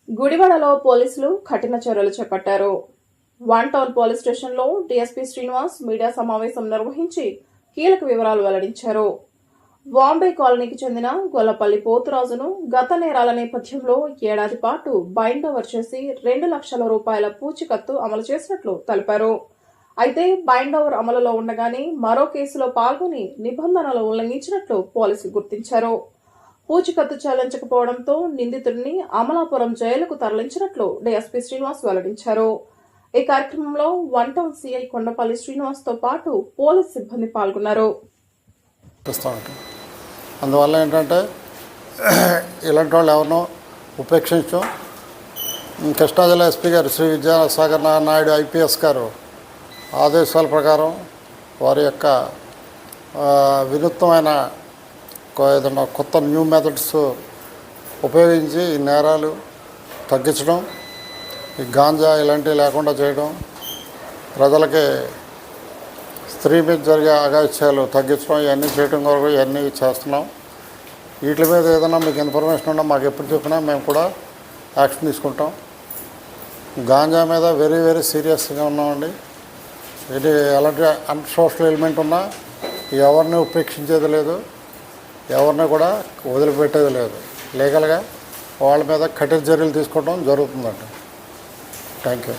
గుడివాడలో పోలీసులు కఠిన చర్యలు చేపట్టారు. వన్ టౌన్ పోలీస్ స్టేషన్లో డీఎస్పీ శ్రీనివాస్ మీడియా సమావేశం నిర్వహించి కీలక వివరాలు వెల్లడించారు. వాంబే కాలనీకి చెందిన గొల్లపల్లి పోతురాజును గత నేరాల నేపథ్యంలో ఏడాది పాటు బైండ్ ఓవర్ చేసి 2 లక్షల రూపాయల పూచికత్తు అమలు చేసినట్లు తెలిపారు. అయితే బైండ్ ఓవర్ అమలులో ఉండగానే మరో కేసులో పాల్గొని నిబంధనలు ఉల్లంఘించినట్లు పోలీసులు గుర్తించారు. పూచికత్తు చెల్లించకపోవడంతో నిందితుడిని అమలాపురం జైలుకు తరలించినట్లు డీఎస్పీ శ్రీనివాస్ వెల్లడించారు. ఈ కార్యక్రమంలో one town CI Kondapalli Srinivas తో పాటు పోలీస్ సిబ్బంది పాల్గొన్నారు. అందువల్ల ఏంటంటే ఇలాంటి వాళ్ళు ఎవరినో ఉపేక్షించడం కృష్ణా జిల్లా ఎస్పీ గారు శ్రీ విద్యాసాగర్ నాయుడు ఐపీఎస్ గారు ఆదేశాల ప్రకారం వారి యొక్క వినూత్నమైన ఏదైనా కొత్త న్యూ మెథడ్స్ ఉపయోగించి ఈ నేరాలు తగ్గించడం, ఈ గాంజా ఇలాంటివి లేకుండా చేయడం, ప్రజలకి స్త్రీ మీద జరిగే అగాత్యాలు తగ్గించడం, ఇవన్నీ చేయడం కొరకు ఇవన్నీ చేస్తున్నాం. వీటి మీద ఏదైనా మీకు ఇన్ఫర్మేషన్ ఉన్నా మాకు ఎప్పుడు చెప్పినా మేము కూడా యాక్షన్ తీసుకుంటాం. గాంజా మీద వెరీ వెరీ సీరియస్గా ఉన్నామండి. ఇది ఎలాంటి అన్సోషల్ ఎలిమెంట్ ఉన్నా ఎవరిని ఉపేక్షించేది లేదు, ఎవరిని కూడా వదిలిపెట్టేది లేదు. లీగల్గా వాళ్ళ మీద కఠిన చర్యలు తీసుకోవడం జరుగుతుందండి. Thank you.